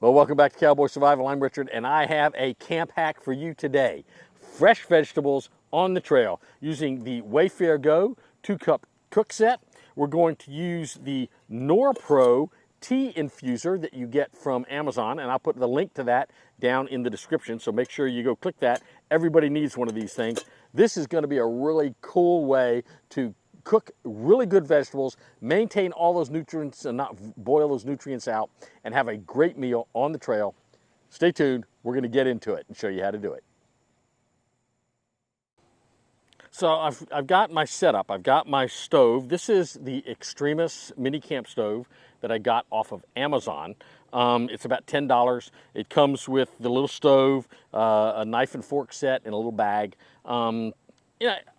Well, welcome back to Cowboy Survival. I'm Richard, and I have a camp hack for you today. Fresh vegetables on the trail using the Wayfair Go 2-cup cook set. We're going to use the NorPro tea infuser that you get from Amazon, and I'll put the link to that down in the description, so make sure you go click that. Everybody needs one of these things. This is going to be a really cool way to cook really good vegetables, maintain all those nutrients and not boil those nutrients out, and have a great meal on the trail. Stay tuned. We're going to get into it and show you how to do it. So I've got my setup. I've got my stove. This is the Extremis mini camp stove that I got off of Amazon. It's about $10. It comes with the little stove, a knife and fork set, and a little bag.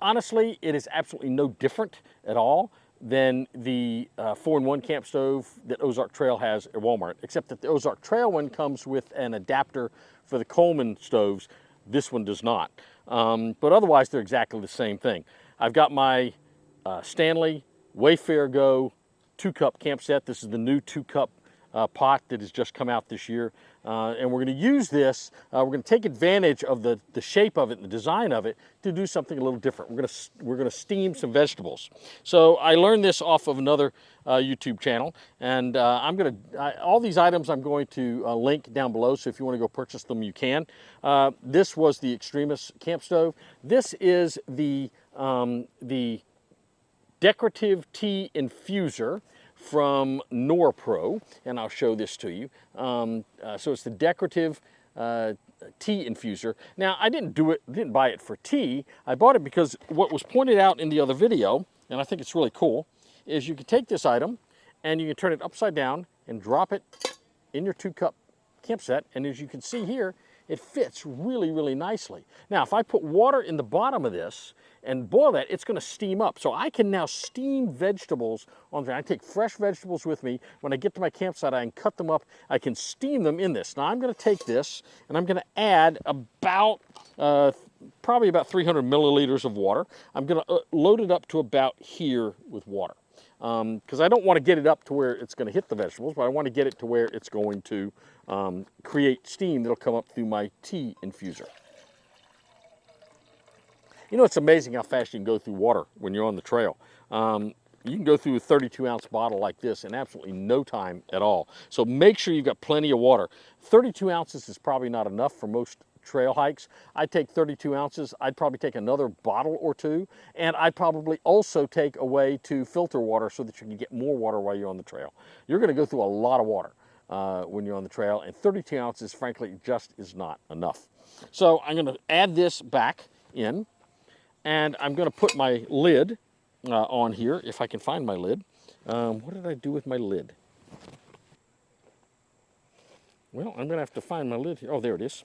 Honestly, it is absolutely no different at all than the 4-in-1 camp stove that Ozark Trail has at Walmart, except that the Ozark Trail one comes with an adapter for the Coleman stoves. This one does not. But otherwise, they're exactly the same thing. I've got my Stanley Wildfare Go 2-cup camp set. This is the new 2-cup pot that has just come out this year. And we're going to use this, we're going to take advantage of the shape of it and the design of it to do something a little different. We're going to steam some vegetables. So I learned this off of another YouTube channel, and all these items I'm going to link down below, so if you want to go purchase them, you can. This was the Extremis camp stove. This is the Decorative tea infuser from NorPro, and I'll show this to you. So it's the Decorative tea infuser. Now, I didn't buy it for tea. I bought it because what was pointed out in the other video, and I think it's really cool, is you can take this item and you can turn it upside down and drop it in your 2-cup camp set, and as you can see here, it fits really, really nicely. Now, if I put water in the bottom of this and boil that, it's going to steam up. So I can now steam vegetables on there. I take fresh vegetables with me. When I get to my campsite, I can cut them up. I can steam them in this. Now, I'm going to take this and I'm going to add about, probably about 300 milliliters of water. I'm going to load it up to about here with water. Because I don't want to get it up to where it's going to hit the vegetables, but I want to get it to where it's going to create steam that'll come up through my tea infuser. You know, it's amazing how fast you can go through water when you're on the trail. You can go through a 32-ounce bottle like this in absolutely no time at all. So make sure you've got plenty of water. 32 ounces is probably not enough for most trail hikes. I'd take 32 ounces. I'd probably take another bottle or two, and I'd probably also take a way to filter water so that you can get more water while you're on the trail. You're going to go through a lot of water when you're on the trail, and 32 ounces, frankly, just is not enough. So I'm going to add this back in, and I'm going to put my lid on here, if I can find my lid. What did I do with my lid? Well, I'm going to have to find my lid here. Oh, there it is.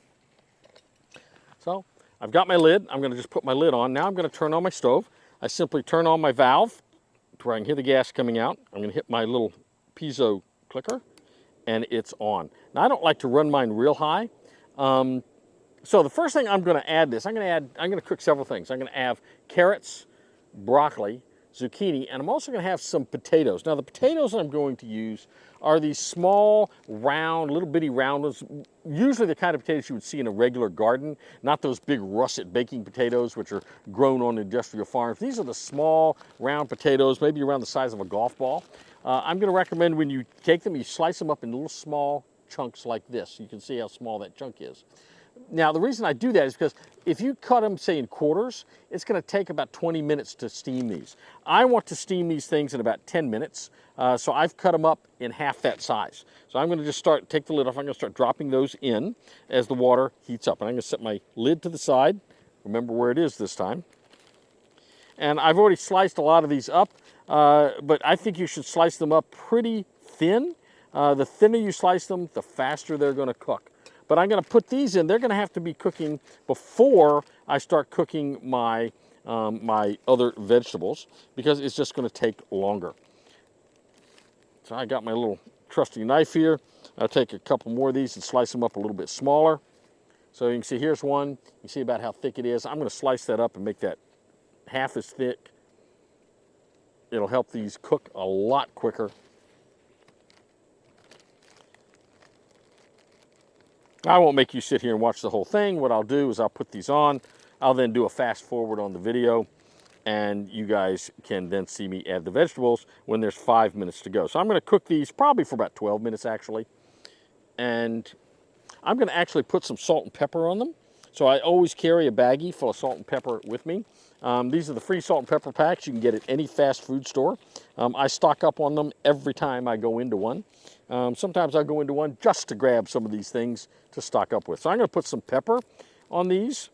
So I've got my lid. I'm going to just put my lid on. Now I'm going to turn on my stove. I simply turn on my valve to where I can hear the gas coming out. I'm going to hit my little piezo clicker, and it's on. Now I don't like to run mine real high. So the first thing I'm going to add I'm going to cook several things. I'm going to have carrots, broccoli, zucchini, and I'm also going to have some potatoes. Now the potatoes I'm going to use are these small, round, little bitty round ones, usually the kind of potatoes you would see in a regular garden, not those big russet baking potatoes which are grown on industrial farms. These are the small, round potatoes, maybe around the size of a golf ball. I'm going to recommend when you take them, you slice them up in little small chunks like this. You can see how small that chunk is. Now, the reason I do that is because if you cut them, say, in quarters, it's going to take about 20 minutes to steam these. I want to steam these things in about 10 minutes, so I've cut them up in half that size. So I'm going to just take the lid off. I'm going to start dropping those in as the water heats up. And I'm going to set my lid to the side. Remember where it is this time. And I've already sliced a lot of these up, but I think you should slice them up pretty thin. The thinner you slice them, the faster they're going to cook. But I'm going to put these in. They're going to have to be cooking before I start cooking my, my other vegetables, because it's just going to take longer. So I got my little trusty knife here. I'll take a couple more of these and slice them up a little bit smaller. So you can see here's one. You see about how thick it is. I'm going to slice that up and make that half as thick. It'll help these cook a lot quicker. I won't make you sit here and watch the whole thing. What I'll do is I'll put these on. I'll then do a fast forward on the video, and you guys can then see me add the vegetables when there's 5 minutes to go. So I'm going to cook these probably for about 12 minutes actually. And I'm going to actually put some salt and pepper on them. So I always carry a baggie full of salt and pepper with me. These are the free salt and pepper packs you can get at any fast food store. I stock up on them every time I go into one. Sometimes I go into one just to grab some of these things to stock up with. So I'm going to put some pepper on these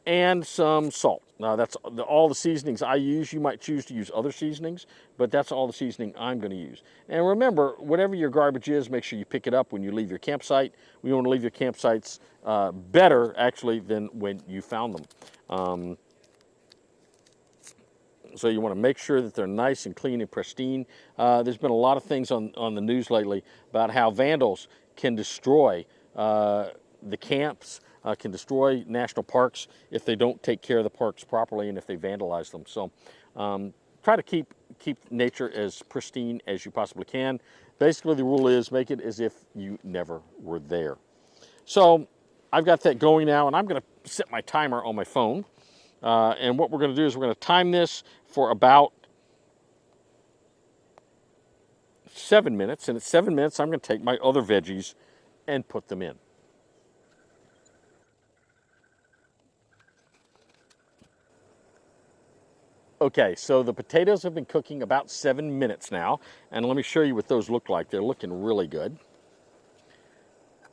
and some salt. Now that's all the seasonings I use. You might choose to use other seasonings, but that's all the seasoning I'm going to use. And remember, whatever your garbage is, make sure you pick it up when you leave your campsite. We want to leave your campsites better, actually, than when you found them. So you want to make sure that they're nice and clean and pristine. There's been a lot of things on the news lately about how vandals can destroy the camps, can destroy national parks if they don't take care of the parks properly and if they vandalize them. So try to keep nature as pristine as you possibly can. Basically, the rule is make it as if you never were there. So I've got that going now, and I'm going to set my timer on my phone. And what we're going to do is we're going to time this for about 7 minutes. And at 7 minutes, I'm going to take my other veggies and put them in. Okay, so the potatoes have been cooking about 7 minutes now. And let me show you what those look like. They're looking really good.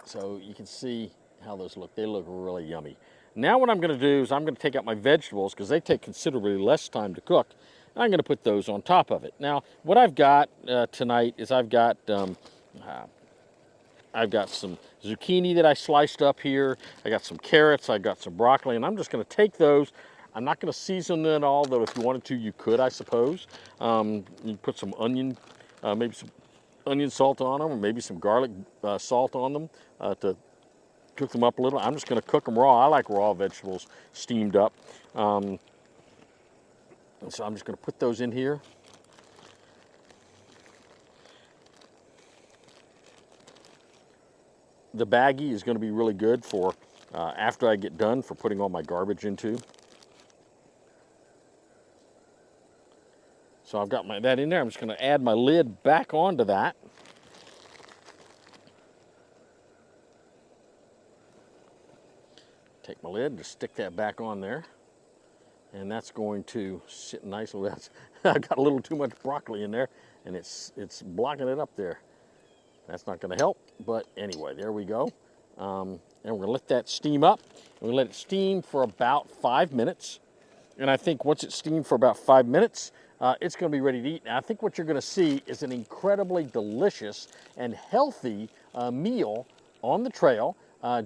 So you can see how those look. They look really yummy. Now what I'm going to do is I'm going to take out my vegetables because they take considerably less time to cook. I'm going to put those on top of it. Now what I've got tonight is I've got some zucchini that I sliced up here. I got some carrots. I got some broccoli, and I'm just going to take those. I'm not going to season them at all, though if you wanted to, you could, I suppose. You put some onion, maybe some onion salt on them, or maybe some garlic salt on them to cook them up a little. I'm just going to cook them raw. I like raw vegetables steamed up. And so I'm just going to put those in here. The baggie is going to be really good for after I get done for putting all my garbage into. So I've got that in there. I'm just going to add my lid back onto that. Take my lid, just stick that back on there. And that's going to sit nicely. I've got a little too much broccoli in there, and it's blocking it up there. That's not going to help, but anyway, there we go. And we're going to let that steam up. We're going to let it steam for about 5 minutes. And I think once it's steamed for about 5 minutes, it's going to be ready to eat. Now, I think what you're going to see is an incredibly delicious and healthy meal on the trail.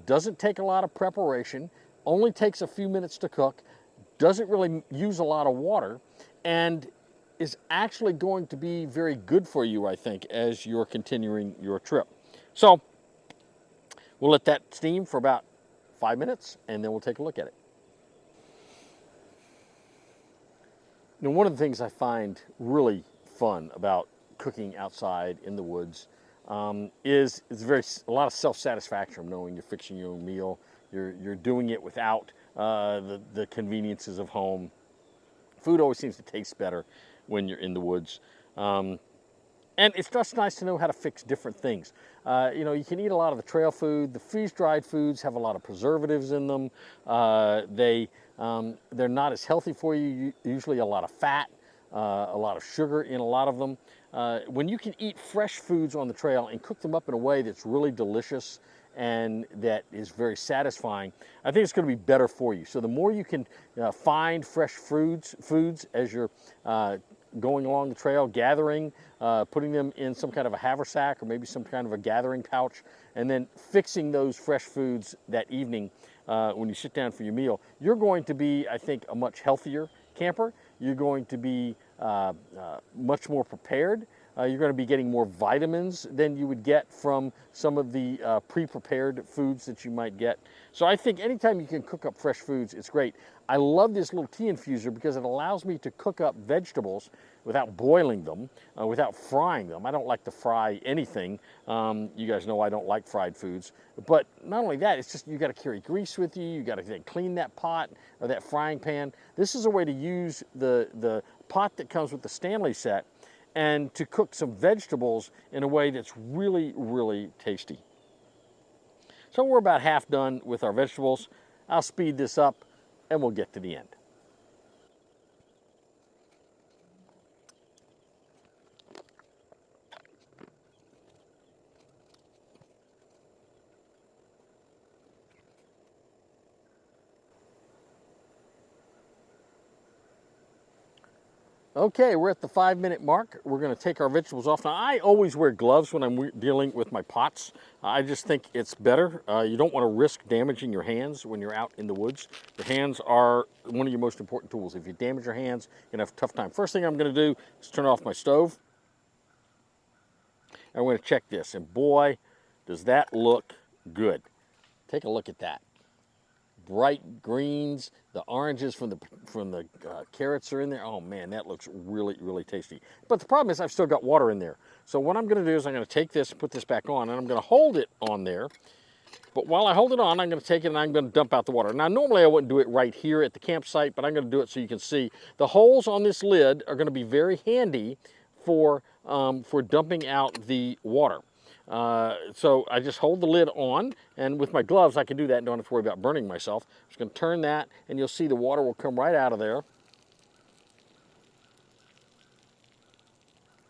Doesn't take a lot of preparation, only takes a few minutes to cook, doesn't really use a lot of water, and is actually going to be very good for you, I think, as you're continuing your trip. So we'll let that steam for about 5 minutes, and then we'll take a look at it. Now, one of the things I find really fun about cooking outside in the woods is a lot of self-satisfaction knowing you're fixing your own meal. You're doing it without the conveniences of home. Food always seems to taste better when you're in the woods. And it's just nice to know how to fix different things. You can eat a lot of the trail food. The freeze-dried foods have a lot of preservatives in them. They're not as healthy for you, usually a lot of fat, a lot of sugar in a lot of them. When you can eat fresh foods on the trail and cook them up in a way that's really delicious and that is very satisfying, I think it's going to be better for you. So the more you can find fresh foods as you're going along the trail, gathering, putting them in some kind of a haversack or maybe some kind of a gathering pouch, and then fixing those fresh foods that evening when you sit down for your meal, you're going to be, I think, a much healthier camper. You're going to be much more prepared You're going to be getting more vitamins than you would get from some of the pre-prepared foods that you might get. So I think anytime you can cook up fresh foods, it's great. I love this little tea infuser because it allows me to cook up vegetables without boiling them, without frying them. I don't like to fry anything. You guys know I don't like fried foods. But not only that, it's just you got to carry grease with you. You got to clean that pot or that frying pan. This is a way to use the pot that comes with the Stanley set and to cook some vegetables in a way that's really, really tasty. So we're about half done with our vegetables. I'll speed this up and we'll get to the end. Okay, we're at the 5-minute mark. We're going to take our vegetables off. Now, I always wear gloves when I'm dealing with my pots. I just think it's better. You don't want to risk damaging your hands when you're out in the woods. Your hands are one of your most important tools. If you damage your hands, you're going to have a tough time. First thing I'm going to do is turn off my stove. I'm going to check this, and boy, does that look good. Take a look at that. Bright greens, the oranges from the carrots are in there. Oh man, that looks really, really tasty. But the problem is I've still got water in there. So what I'm going to do is I'm going to take this and put this back on, and I'm going to hold it on there. But while I hold it on, I'm going to take it and I'm going to dump out the water. Now, normally I wouldn't do it right here at the campsite, but I'm going to do it so you can see. The holes on this lid are going to be very handy for dumping out the water. So I just hold the lid on, and with my gloves I can do that and don't have to worry about burning myself. I'm just going to turn that, and you'll see the water will come right out of there.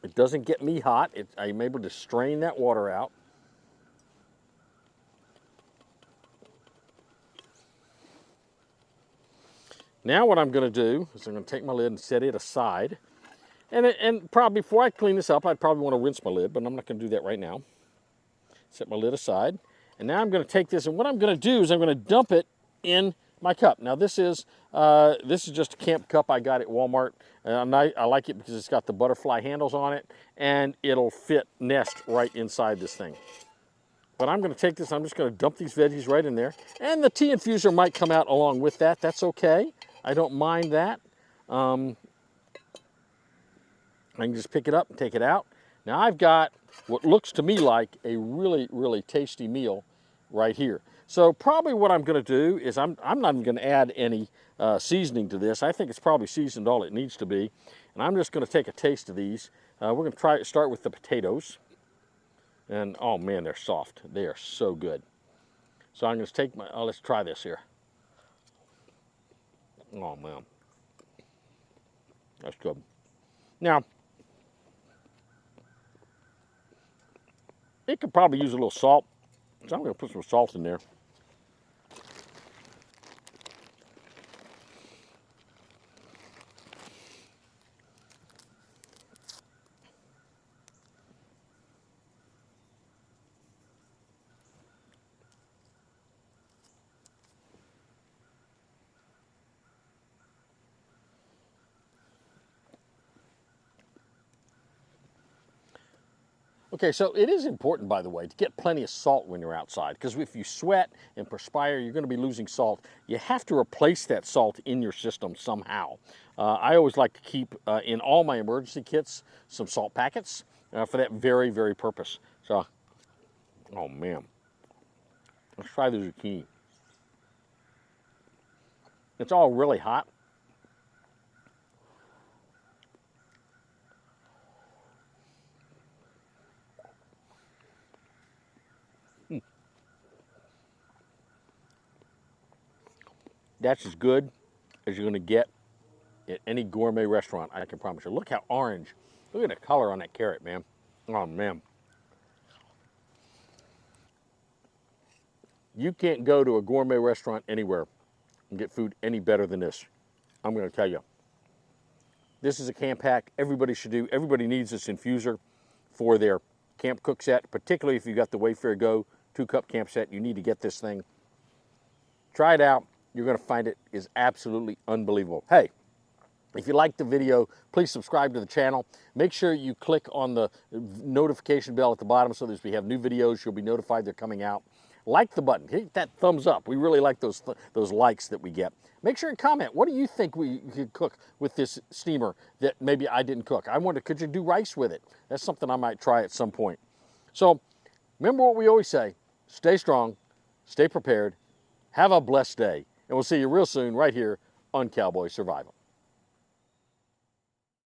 It doesn't get me hot. I'm able to strain that water out. Now what I'm going to do is I'm going to take my lid and set it aside. And probably before I clean this up, I'd probably want to rinse my lid, but I'm not going to do that right now. Set my lid aside. And now I'm going to take this, and what I'm going to do is I'm going to dump it in my cup. Now this is just a camp cup I got at Walmart. And I like it because it's got the butterfly handles on it, and it'll fit nest right inside this thing. But I'm going to take this, I'm just going to dump these veggies right in there. And the tea infuser might come out along with that. That's okay. I don't mind that. I can just pick it up and take it out. Now I've got what looks to me like a really, really tasty meal right here. So probably what I'm going to do is I'm not even going to add any seasoning to this. I think it's probably seasoned all it needs to be. And I'm just going to take a taste of these. We're going to start with the potatoes. And oh man, they're soft. They are so good. So I'm going to take let's try this here. Oh man, that's good. Now, it could probably use a little salt, so I'm going to put some salt in there. Okay, so it is important, by the way, to get plenty of salt when you're outside, because if you sweat and perspire, you're going to be losing salt. You have to replace that salt in your system somehow. I always like to keep in all my emergency kits some salt packets for that very, very purpose. So, oh man, let's try the zucchini. It's all really hot. That's as good as you're going to get at any gourmet restaurant, I can promise you. Look how orange. Look at the color on that carrot, man. Oh, man. You can't go to a gourmet restaurant anywhere and get food any better than this. I'm going to tell you. This is a camp hack everybody should do. Everybody needs this infuser for their camp cook set, particularly if you've got the Wayfair Go 2-cup camp set. You need to get this thing. Try it out. You're going to find it is absolutely unbelievable. Hey, If you like the video, please subscribe to the channel. Make sure you click on the notification bell at the bottom so that as we have new videos, you'll be notified they're coming out. Like the button, hit that thumbs up. We really like those likes that we get. Make sure and comment, what do you think we could cook with this steamer that maybe I didn't cook? I wonder, could you do rice with it? That's something I might try at some point. So remember what we always say, stay strong, stay prepared, have a blessed day, and we'll see you real soon right here on Cowboy Survival.